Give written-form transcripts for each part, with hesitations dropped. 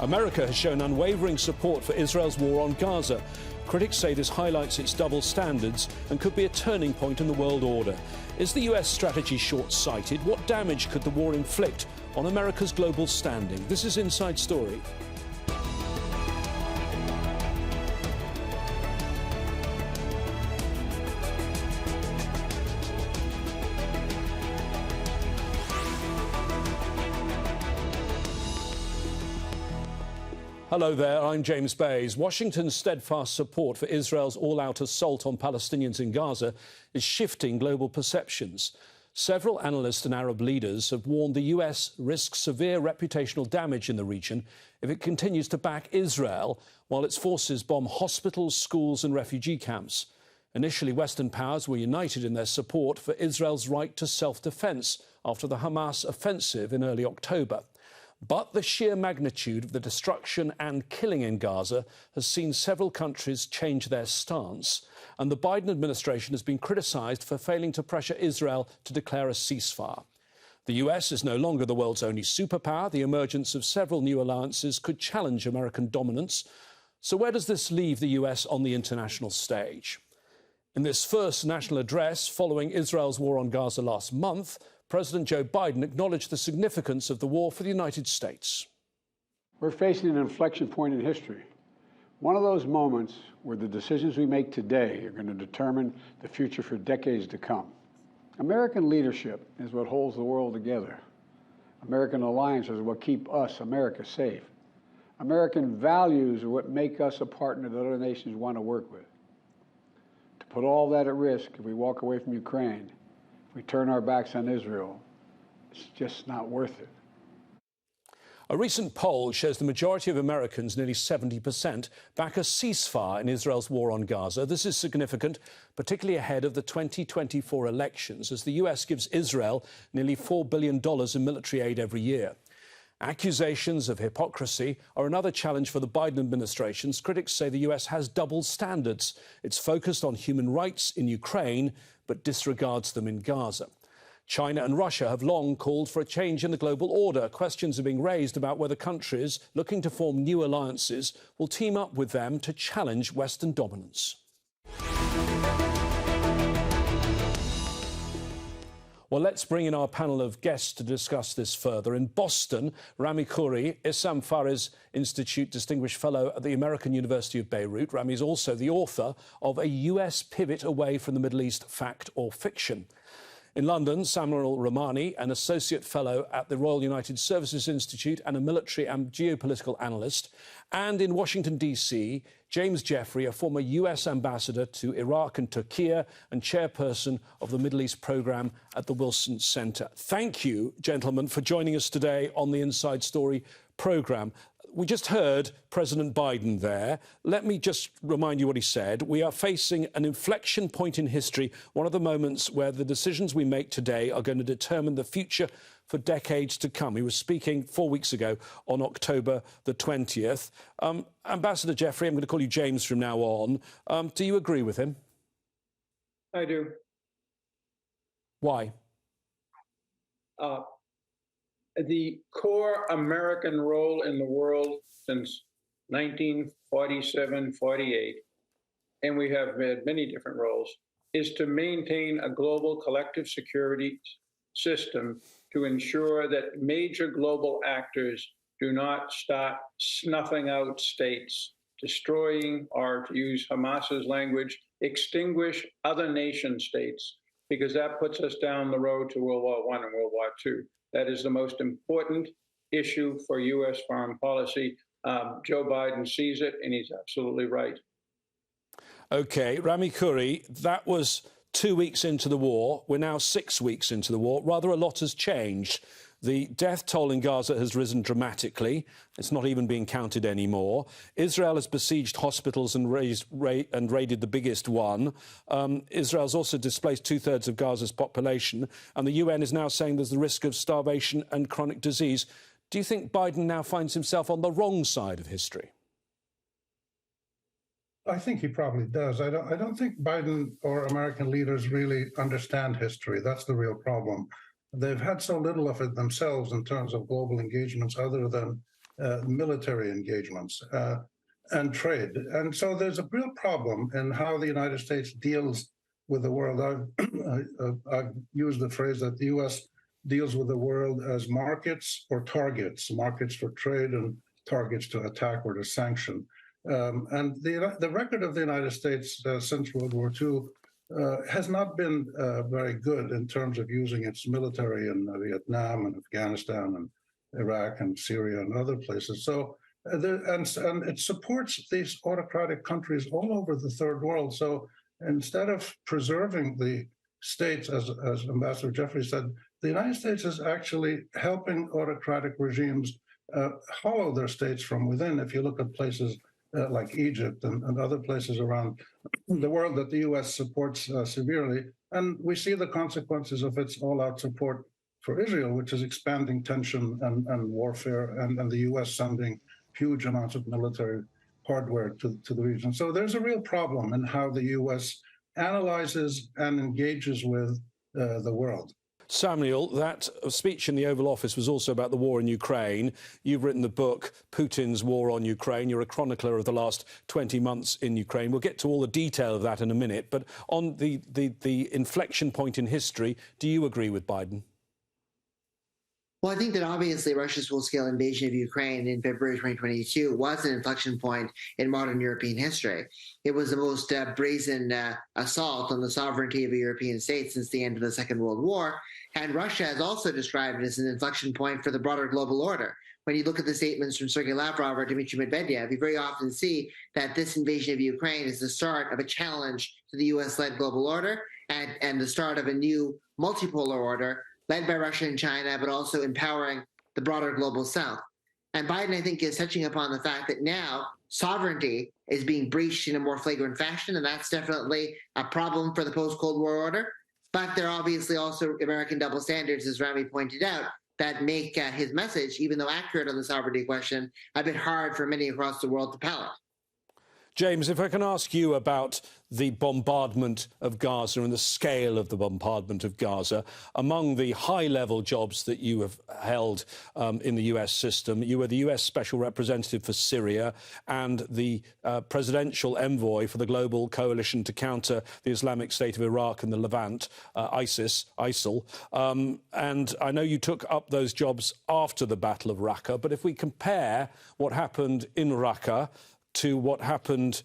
America has shown unwavering support for Israel's war on Gaza. Critics say this highlights its double standards and could be a turning point in the world order. Is the US strategy short-sighted? What damage could the war inflict on America's global standing? This is Inside Story. Hello there, I'm James Bays. Washington's steadfast support for Israel's all-out assault on Palestinians in Gaza is shifting global perceptions. Several analysts and Arab leaders have warned the US risks severe reputational damage in the region if it continues to back Israel while its forces bomb hospitals, schools and refugee camps. Initially, Western powers were united in their support for Israel's right to self-defense after the Hamas offensive in early October. But the sheer magnitude of the destruction and killing in Gaza has seen several countries change their stance, and the Biden administration has been criticised for failing to pressure Israel to declare a ceasefire. The US is no longer the world's only superpower. The emergence of several new alliances could challenge American dominance. So where does this leave the US on the international stage? In this first national address following Israel's war on Gaza last month, President Joe Biden acknowledged the significance of the war for the United States. We're facing an inflection point in history. One of those moments where the decisions we make today are going to determine the future for decades to come. American leadership is what holds the world together. American alliances are what keep us, America, safe. American values are what make us a partner that other nations want to work with. To put all that at risk if we walk away from Ukraine, if we turn our backs on Israel, it's just not worth it. A recent poll shows the majority of Americans, nearly 70%, back a ceasefire in Israel's war on Gaza. This is significant, particularly ahead of the 2024 elections, as the US gives Israel nearly $4 billion in military aid every year. Accusations of hypocrisy are another challenge for the Biden administration. Critics say the US has double standards. It's focused on human rights in Ukraine, but disregards them in Gaza. China and Russia have long called for a change in the global order. Questions are being raised about whether countries looking to form new alliances will team up with them to challenge Western dominance. Well, let's bring in our panel of guests to discuss this further. In Boston, Rami Khouri, Issam Fari's Institute Distinguished Fellow at the American University of Beirut. Rami is also the author of A US Pivot Away from the Middle East, Fact or Fiction. In London, Samuel Ramani, an Associate Fellow at the Royal United Services Institute and a military and geopolitical analyst. And in Washington, D.C., James Jeffrey, a former US ambassador to Iraq and Turkiye and chairperson of the Middle East Programme at the Wilson Centre. Thank you, gentlemen, for joining us today on the Inside Story programme. We just heard President Biden there. Let me just remind you what he said. We are facing an inflection point in history, one of the moments where the decisions we make today are going to determine the future for decades to come. He was speaking 4 weeks ago on October the 20th. Ambassador Jeffrey, I'm going to call you James from now on. Do you agree with him? I do. Why? The core American role in the world since 1947-48, and we have had many different roles, is to maintain a global collective security system to ensure that major global actors do not start snuffing out states, destroying, or to use Hamas's language, extinguish other nation states, because that puts us down the road to World War I and World War II. That is the most important issue for U.S. foreign policy. Joe Biden sees it, and he's absolutely right. OK, Rami Khouri, that was 2 weeks into the war. We're now 6 weeks into the war. Rather a lot has changed. The death toll in Gaza has risen dramatically. It's not even being counted anymore. Israel has besieged hospitals and raided the biggest one. Israel's also displaced two-thirds of Gaza's population. And the UN is now saying there's the risk of starvation and chronic disease. Do you think Biden now finds himself on the wrong side of history? I think he probably does. I don't think Biden or American leaders really understand history. That's the real problem. They've had so little of it themselves in terms of global engagements other than military engagements and trade. And so there's a real problem in how the United States deals with the world. I've used the phrase that the U.S. deals with the world as markets or targets, markets for trade and targets to attack or to sanction. And the record of the United States since World War II has not been very good in terms of using its military in Vietnam and Afghanistan and Iraq and Syria and other places. So, and it supports these autocratic countries all over the third world. So instead of preserving the states, as Ambassador Jeffrey said, the United States is actually helping autocratic regimes hollow their states from within. If you look at places like Egypt and other places around the world that the U.S. supports severely, and we see the consequences of its all-out support for Israel, which is expanding tension and warfare, and the U.S. sending huge amounts of military hardware to the region. So there's a real problem in how the U.S. analyzes and engages with the world. Samuel, that speech in the Oval Office was also about the war in Ukraine. You've written the book, Putin's War on Ukraine. You're a chronicler of the last 20 months in Ukraine. We'll get to all the detail of that in a minute. But on the inflection point in history, do you agree with Biden? Well, I think that obviously Russia's full-scale invasion of Ukraine in February 2022 was an inflection point in modern European history. It was the most brazen assault on the sovereignty of a European state since the end of the Second World War. And Russia has also described it as an inflection point for the broader global order. When you look at the statements from Sergei Lavrov or Dmitry Medvedev, you very often see that this invasion of Ukraine is the start of a challenge to the U.S.-led global order and the start of a new multipolar order led by Russia and China, but also empowering the broader global south. And Biden, I think, is touching upon the fact that now sovereignty is being breached in a more flagrant fashion, and that's definitely a problem for the post-Cold War order. But there are obviously also American double standards, as Rami pointed out, that make his message, even though accurate on the sovereignty question, a bit hard for many across the world to palate. James, if I can ask you about the bombardment of Gaza and the scale of the bombardment of Gaza. Among the high-level jobs that you have held in the US system, you were the US Special Representative for Syria and the presidential envoy for the global coalition to counter the Islamic State of Iraq and the Levant, ISIL. And I know you took up those jobs after the Battle of Raqqa, but if we compare what happened in Raqqa to what happened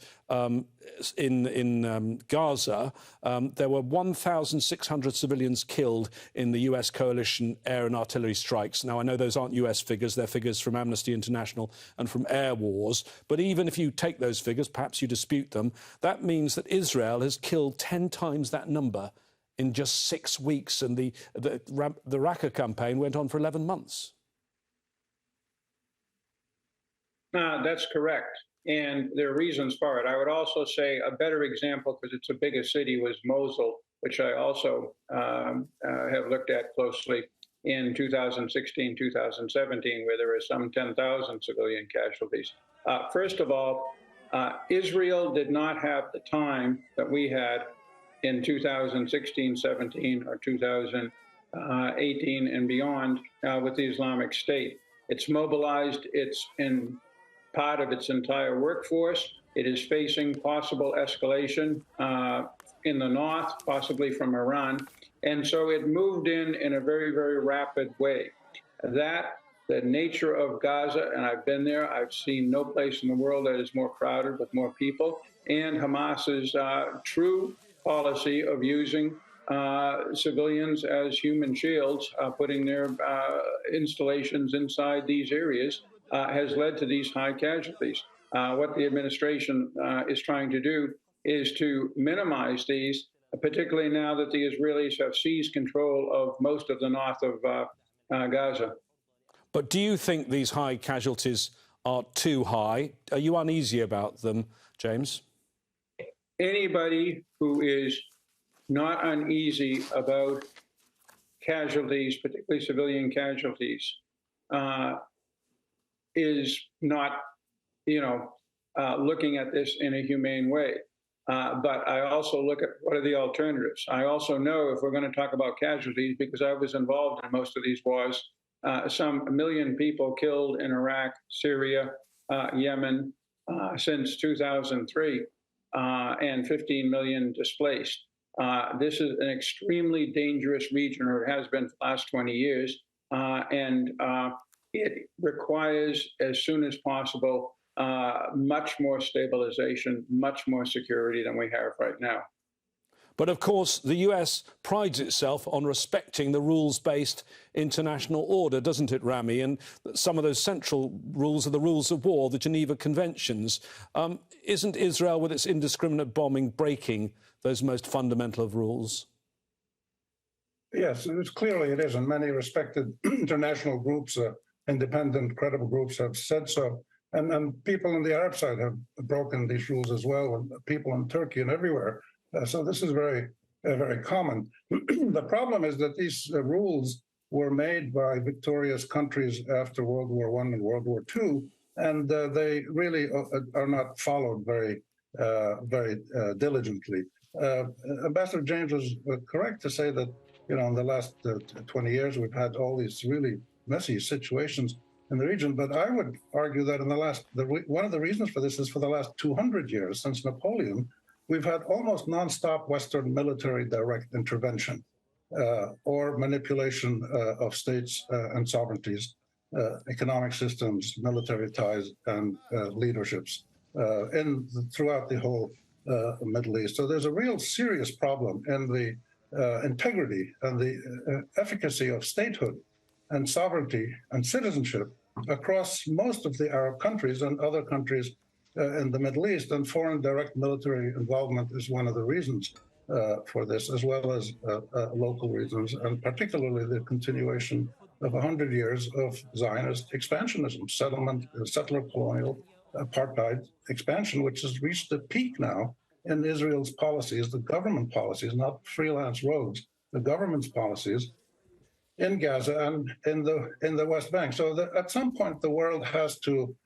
in Gaza, there were 1,600 civilians killed in the US coalition air and artillery strikes. Now, I know those aren't US figures, they're figures from Amnesty International and from Air Wars. But even if you take those figures, perhaps you dispute them, that means that Israel has killed 10 times that number in just 6 weeks. And the Raqqa campaign went on for 11 months. That's correct. And there are reasons for it. I would also say a better example, because it's a bigger city, was Mosul, which I also have looked at closely in 2016, 2017, where there were some 10,000 civilian casualties. First of all, Israel did not have the time that we had in 2016, 17, or 2018 and beyond with the Islamic State. It's mobilized, it's in part of its entire workforce. It is facing possible escalation in the north, possibly from Iran. And so it moved in a very, very rapid way. That, the nature of Gaza, and I've been there, I've seen no place in the world that is more crowded with more people, and Hamas's true policy of using civilians as human shields, putting their installations inside these areas, has led to these high casualties. What the administration is trying to do is to minimize these, particularly now that the Israelis have seized control of most of the north of Gaza. But do you think these high casualties are too high? Are you uneasy about them, James? Anybody who is not uneasy about casualties, particularly civilian casualties, is not, looking at this in a humane way. But I also look at what are the alternatives. I also know if we're going to talk about casualties, because I was involved in most of these wars, some 1 million people killed in Iraq, Syria, Yemen since 2003, and 15 million displaced. This is an extremely dangerous region, or it has been for the last 20 years, and it requires, as soon as possible, much more stabilization, much more security than we have right now. But of course, the US prides itself on respecting the rules-based international order, doesn't it, Rami? And some of those central rules are the rules of war, the Geneva Conventions. Isn't Israel, with its indiscriminate bombing, breaking those most fundamental of rules? Yes, clearly it is. And many respected international groups, independent, credible groups have said so. And people on the Arab side have broken these rules as well, and people in Turkey and everywhere. So this is very, very common. The problem is that these rules were made by victorious countries after World War I and World War II, and they really are not followed very diligently. Ambassador James was correct to say that, you know, in the last 20 years, we've had all these really messy situations in the region. But I would argue that in the last, one of the reasons for this is for the last 200 years, since Napoleon, we've had almost nonstop Western military direct intervention or manipulation of states and sovereignties, economic systems, military ties, and leaderships throughout the whole Middle East. So there's a real serious problem in the integrity and the efficacy of statehood and sovereignty and citizenship across most of the Arab countries and other countries in the Middle East, and foreign direct military involvement is one of the reasons for this, as well as local reasons, and particularly the continuation of 100 years of Zionist expansionism, settler colonial apartheid expansion, which has reached a peak now in Israel's policies, the government policies, not freelance rogues, the government's policies in Gaza and in the West Bank. So at some point, the world has to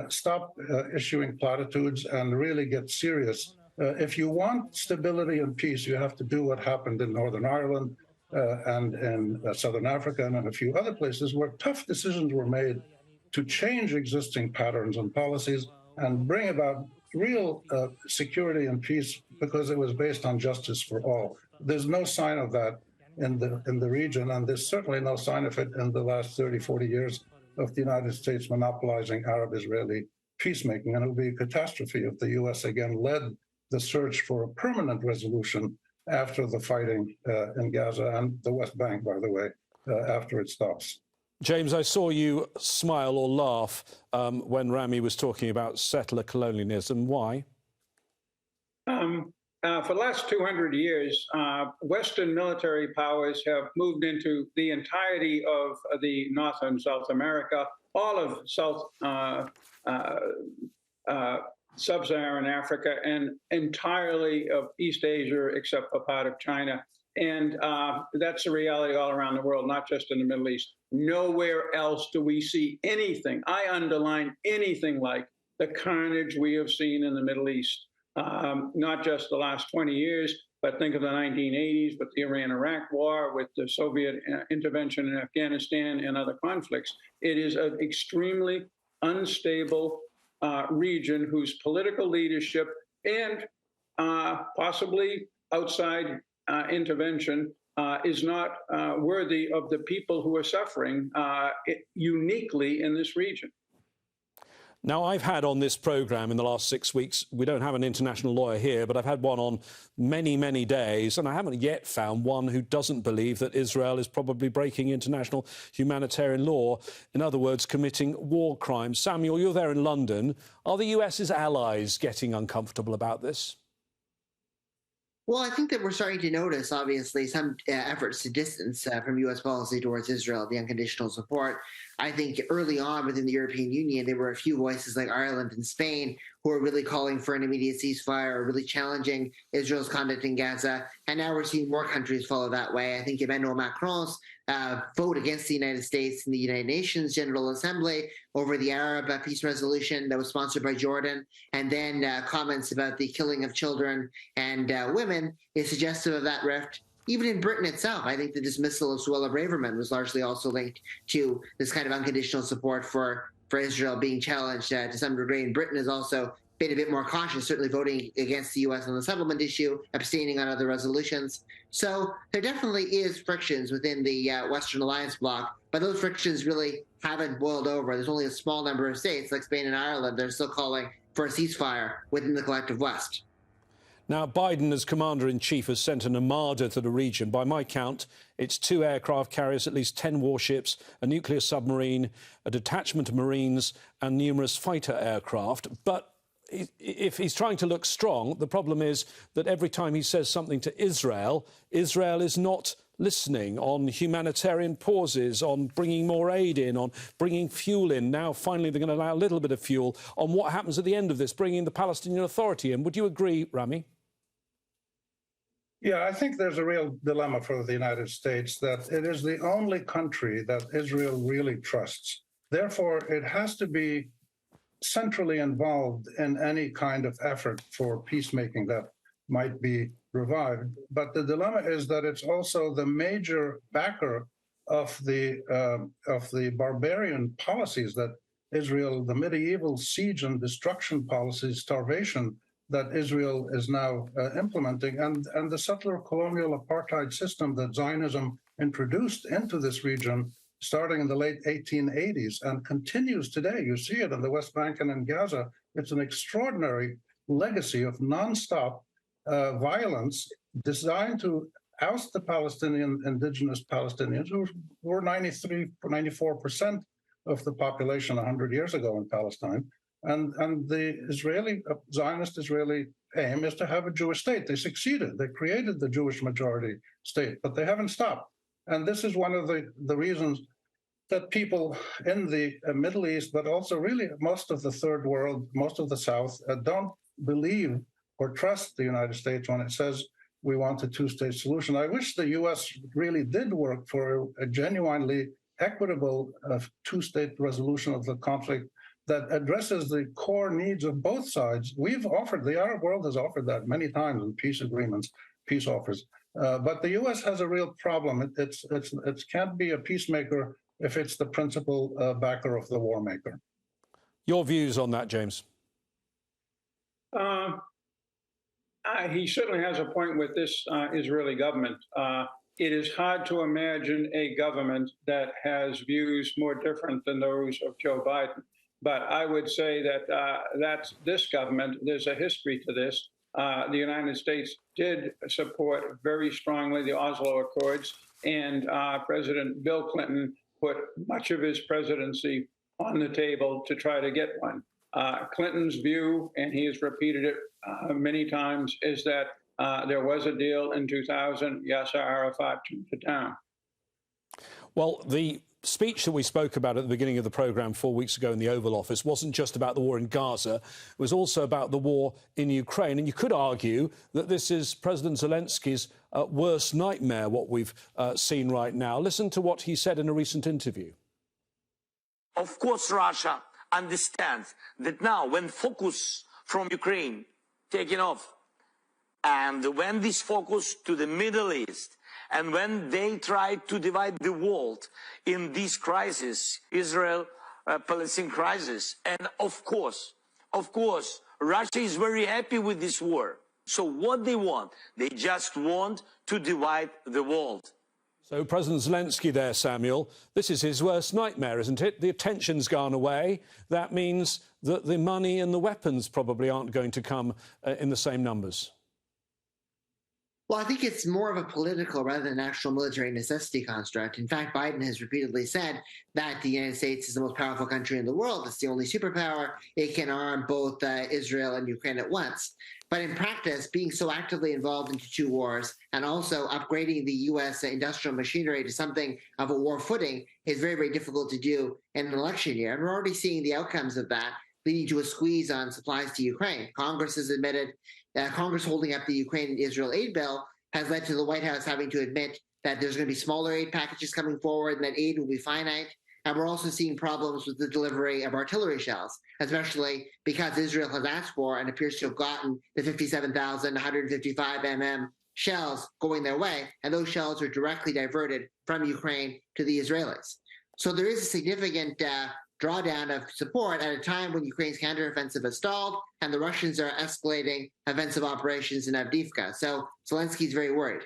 stop issuing platitudes and really get serious. If you want stability and peace, you have to do what happened in Northern Ireland and in Southern Africa and in a few other places where tough decisions were made to change existing patterns and policies and bring about real security and peace because it was based on justice for all. There's no sign of that in the region, and there's certainly no sign of it in the last 30, 40 years of the United States monopolizing Arab-Israeli peacemaking. And it would be a catastrophe if the U.S. again led the search for a permanent resolution after the fighting in Gaza and the West Bank, by the way, after it stops. James, I saw you smile or laugh when Rami was talking about settler colonialism. Why? For the last 200 years, Western military powers have moved into the entirety of the North and South America, all of Sub-Saharan Africa, and entirely of East Asia, except for part of China. And that's a reality all around the world, not just in the Middle East. Nowhere else do we see anything, I underline anything like the carnage we have seen in the Middle East. Not just the last 20 years, but think of the 1980s with the Iran-Iraq war, with the Soviet intervention in Afghanistan and other conflicts. It is an extremely unstable region whose political leadership and possibly outside intervention is not worthy of the people who are suffering uniquely in this region. Now, I've had on this programme in the last 6 weeks, we don't have an international lawyer here, but I've had one on many, many days, and I haven't yet found one who doesn't believe that Israel is probably breaking international humanitarian law, in other words, committing war crimes. Samuel, you're there in London. Are the US's allies getting uncomfortable about this? Well, I think that we're starting to notice, obviously, some efforts to distance from U.S. policy towards Israel, the unconditional support. I think early on within the European Union, there were a few voices like Ireland and Spain who are really calling for an immediate ceasefire, or really challenging Israel's conduct in Gaza. And now we're seeing more countries follow that way. I think Emmanuel Macron's vote against the United States in the United Nations General Assembly over the Arab peace resolution that was sponsored by Jordan, and then comments about the killing of children and women is suggestive of that rift. even in Britain itself, I think the dismissal of Suella Braverman was largely also linked to this kind of unconditional support for Israel being challenged to some degree. And Britain has also been a bit more cautious, certainly voting against the U.S. on the settlement issue, abstaining on other resolutions. So there definitely is frictions within the Western alliance bloc, but those frictions really haven't boiled over. There's only a small number of states, like Spain and Ireland, that are still calling for a ceasefire within the collective West. Now, Biden, as commander-in-chief, has sent an armada to the region. By my count, it's 2 aircraft carriers, at least 10 warships, a nuclear submarine, a detachment of Marines and numerous fighter aircraft. But if he's trying to look strong, the problem is that every time he says something to Israel, Israel is not listening on humanitarian pauses, on bringing more aid in, on bringing fuel in. Now, finally, they're going to allow a little bit of fuel on what happens at the end of this, bringing the Palestinian Authority in. Would you agree, Rami? Yeah, I think there's a real dilemma for the United States that it is the only country that Israel really trusts. Therefore, it has to be centrally involved in any kind of effort for peacemaking that might be revived. But the dilemma is that it's also the major backer of the barbarian policies that Israel, the medieval siege and destruction policies, starvation, that Israel is now implementing, and the settler colonial apartheid system that Zionism introduced into this region starting in the late 1880s and continues today. You see it in the West Bank and in Gaza. It's an extraordinary legacy of nonstop violence designed to oust the indigenous Palestinians, who were 94% of the population 100 years ago in Palestine. And the Zionist Israeli aim is to have a Jewish state. They succeeded. They created the Jewish majority state, but they haven't stopped. And this is one of the reasons that people in the Middle East, but also really most of the third world, most of the South, don't believe or trust the United States when it says we want a two-state solution. I wish the U.S. really did work for a genuinely equitable two-state resolution of the conflict that addresses the core needs of both sides. We've offered, the Arab world has offered that many times in peace agreements, peace offers. But the U.S. has a real problem. It can't be a peacemaker if it's the principal backer of the war maker. Your views on that, James? He certainly has a point with this Israeli government. It is hard to imagine a government that has views more different than those of Joe Biden. But I would say that that's this government. There's a history to this. The United States did support very strongly the Oslo Accords, and President Bill Clinton put much of his presidency on the table to try to get one. Clinton's view, and he has repeated it many times, is that there was a deal in 2000. Yasser Arafat turned it down. Well, the speech that we spoke about at the beginning of the programme 4 weeks ago in the Oval Office wasn't just about the war in Gaza. It was also about the war in Ukraine. And you could argue that this is President Zelensky's worst nightmare, what we've seen right now. Listen to what he said in a recent interview. Of course, Russia understands that now when focus from Ukraine taking off, and when this focus to the Middle East, and when they try to divide the world in this crisis, Israel-Palestine crisis, and of course, Russia is very happy with this war. So what they want? They just want to divide the world. So President Zelensky there, Samuel, this is his worst nightmare, isn't it? The attention's gone away. That means that the money and the weapons probably aren't going to come in the same numbers. Well, I think it's more of a political rather than actual military necessity construct. In fact, Biden has repeatedly said that the United States is the most powerful country in the world. It's the only superpower. It can arm both Israel and Ukraine at once. But in practice, being so actively involved into two wars and also upgrading the U.S. industrial machinery to something of a war footing is very, very difficult to do in an election year. And we're already seeing the outcomes of that, leading to a squeeze on supplies to Ukraine. Congress has admitted Congress holding up the Ukraine-Israel aid bill has led to the White House having to admit that there's going to be smaller aid packages coming forward and that aid will be finite. And we're also seeing problems with the delivery of artillery shells, especially because Israel has asked for and appears to have gotten the 57,155 mm shells going their way, and those shells are directly diverted from Ukraine to the Israelis. So there is a significant drawdown of support at a time when Ukraine's counteroffensive has stalled and the Russians are escalating offensive operations in Avdiivka. So Zelensky's very worried.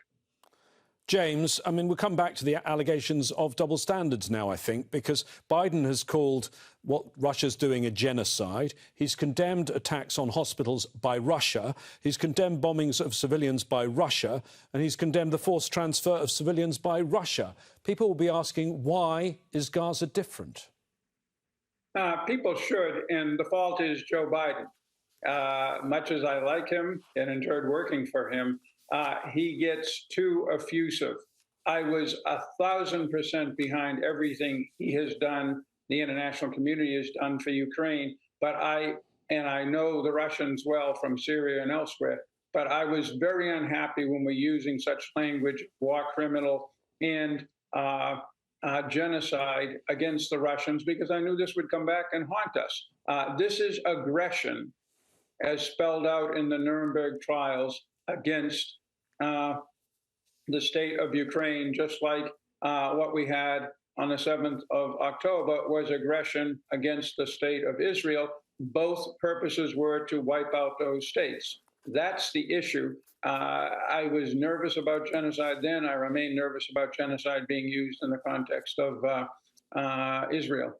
James, I mean, we'll come back to the allegations of double standards now, I think, because Biden has called what Russia's doing a genocide. He's condemned attacks on hospitals by Russia. He's condemned bombings of civilians by Russia. And he's condemned the forced transfer of civilians by Russia. People will be asking, why is Gaza different? People should, and the fault is Joe Biden. Much as I like him and enjoyed working for him, he gets too effusive. I was 1,000% behind everything he has done, the international community has done for Ukraine, but I know the Russians well from Syria and elsewhere, but I was very unhappy when we're using such language, war criminal and genocide against the Russians, because I knew this would come back and haunt us. This is aggression, as spelled out in the Nuremberg trials, against the state of Ukraine, just like what we had on the 7th of October was aggression against the state of Israel. Both purposes were to wipe out those states. That's the issue. I was nervous about genocide then. I remain nervous about genocide being used in the context of Israel.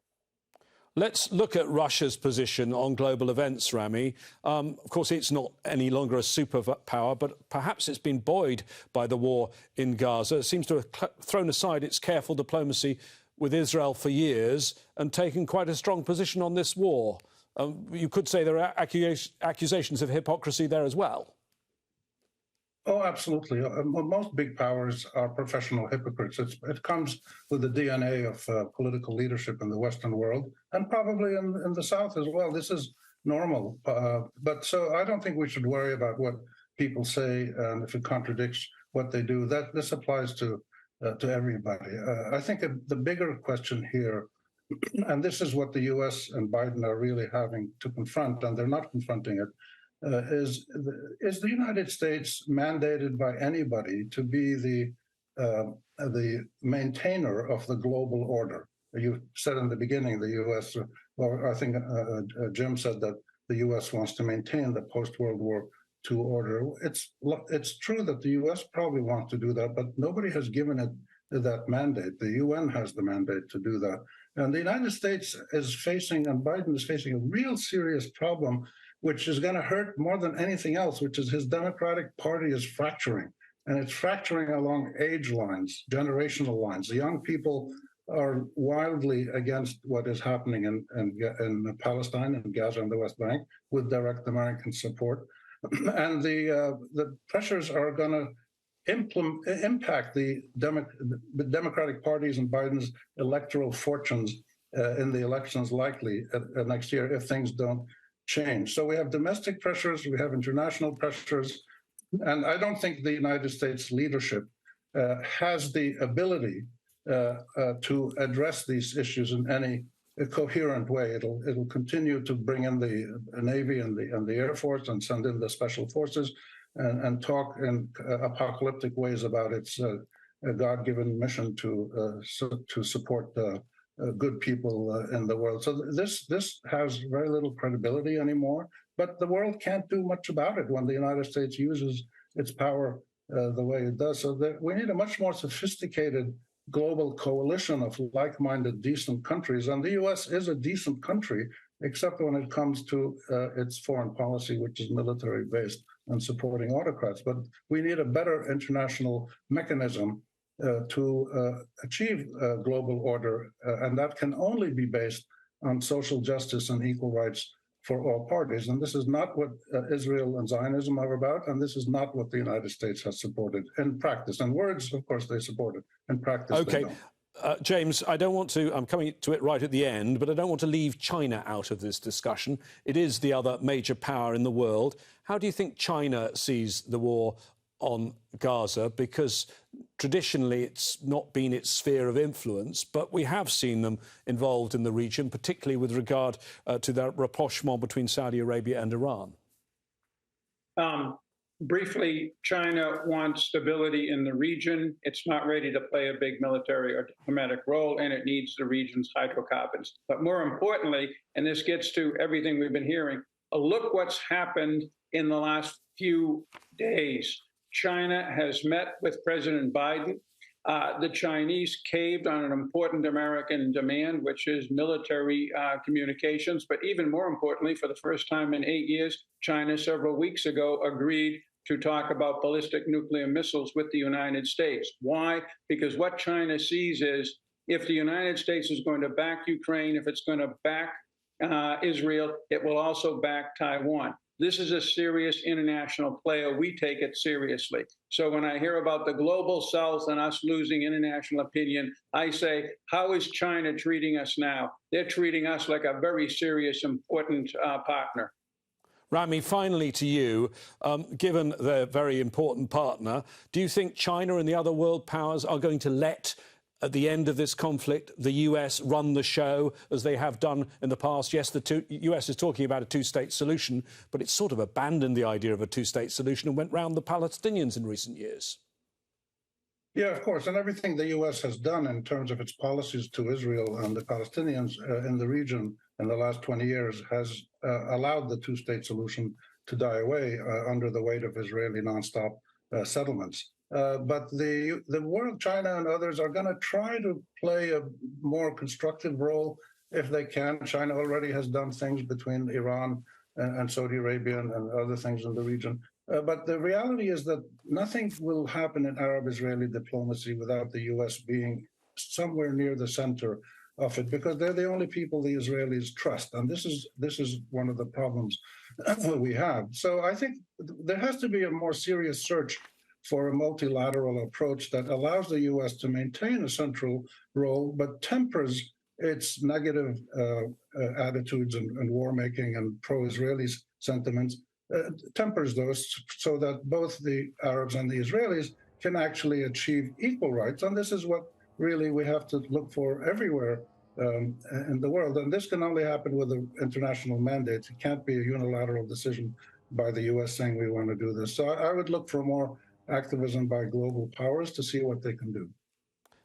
Let's look at Russia's position on global events, Rami. Of course, it's not any longer a superpower, but perhaps it's been buoyed by the war in Gaza. It seems to have thrown aside its careful diplomacy with Israel for years and taken quite a strong position on this war. You could say there are accusations of hypocrisy there as well. Oh, absolutely. Most big powers are professional hypocrites. It comes with the DNA of political leadership in the Western world and probably in the South as well. This is normal. But so I don't think we should worry about what people say and if it contradicts what they do. This applies to everybody. I think the bigger question here, and this is what the U.S. and Biden are really having to confront, and they're not confronting it, is the United States mandated by anybody to be the maintainer of the global order? You said in the beginning the U.S., well, I think Jim said that the U.S. wants to maintain the post-World War II order. It's true that the U.S. probably wants to do that, but nobody has given it that mandate. The UN has the mandate to do that. And the United States is facing, and Biden is facing, a real serious problem, which is going to hurt more than anything else, which is his Democratic Party is fracturing. And it's fracturing along age lines, generational lines. The young people are wildly against what is happening in Palestine and Gaza and the West Bank with direct American support. And the pressures are going to impact the Democratic parties and Biden's electoral fortunes in the elections likely next year if things don't change. So we have domestic pressures, we have international pressures, and I don't think the United States leadership has the ability to address these issues in any coherent way. It'll continue to bring in the Navy and the Air Force and send in the special forces and talk in apocalyptic ways about its God-given mission to support good people in the world. So this has very little credibility anymore, but the world can't do much about it when the United States uses its power the way it does. So we need a much more sophisticated global coalition of like-minded, decent countries. And the U.S. is a decent country, except when it comes to its foreign policy, which is military-based and supporting autocrats. But we need a better international mechanism to achieve global order, and that can only be based on social justice and equal rights for all parties. And this is not what Israel and Zionism are about, and this is not what the United States has supported in practice. In words, of course, they support it. In practice, they don't. James, I don't want to, I'm coming to it right at the end, but I don't want to leave China out of this discussion. It is the other major power in the world. How do you think China sees the war on Gaza? Because traditionally it's not been its sphere of influence, but we have seen them involved in the region, particularly with regard to the rapprochement between Saudi Arabia and Iran. briefly, China wants stability in the region. It's not ready to play a big military or diplomatic role, and it needs the region's hydrocarbons. But more importantly, and this gets to everything we've been hearing, look what's happened in the last few days. China has met with President Biden. The Chinese caved on an important American demand, which is military communications. But even more importantly, for the first time in 8 years, China several weeks ago agreed to talk about ballistic nuclear missiles with the United States. Why? Because what China sees is if the United States is going to back Ukraine, if it's going to back Israel, it will also back Taiwan. This is a serious international player. We take it seriously. So when I hear about the global south and us losing international opinion, I say, how is China treating us now? They're treating us like a very serious, important partner. Rami, finally to you, given their very important partner, do you think China and the other world powers are going to let, at the end of this conflict, the US run the show as they have done in the past? Yes, the US is talking about a two-state solution, but it's sort of abandoned the idea of a two-state solution and went round the Palestinians in recent years. Yeah, of course. And everything the U.S. has done in terms of its policies to Israel and the Palestinians in the region in the last 20 years has allowed the two-state solution to die away under the weight of Israeli nonstop settlements. But the world, China and others, are going to try to play a more constructive role if they can. China already has done things between Iran and Saudi Arabia and other things in the region. But the reality is that nothing will happen in Arab-Israeli diplomacy without the U.S. being somewhere near the center of it, because they're the only people the Israelis trust. And this is one of the problems we have. So I think there has to be a more serious search for a multilateral approach that allows the U.S. to maintain a central role, but tempers its negative attitudes and war-making and pro-Israeli sentiments, tempers those so that both the Arabs and the Israelis can actually achieve equal rights. And this is what really we have to look for everywhere in the world. And this can only happen with an international mandate. It can't be a unilateral decision by the U.S. saying we want to do this. So I would look for more activism by global powers to see what they can do.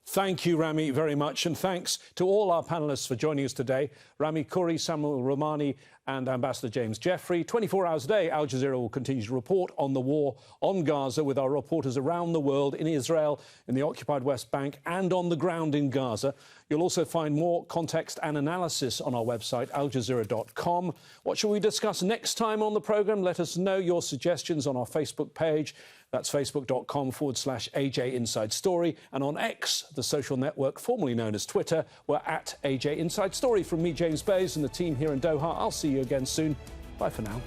Thank you, Rami, very much. And thanks to all our panellists for joining us today. Rami, Khouri, Samuel Ramani and Ambassador James Jeffrey. 24 hours a day, Al Jazeera will continue to report on the war on Gaza with our reporters around the world, in Israel, in the occupied West Bank and on the ground in Gaza. You'll also find more context and analysis on our website, aljazeera.com. What shall we discuss next time on the programme? Let us know your suggestions on our Facebook page. That's facebook.com/AJ Inside Story. And on X, the social network formerly known as Twitter, we're at AJ Inside Story. From me, James Bays, and the team here in Doha, I'll see you again soon. Bye for now.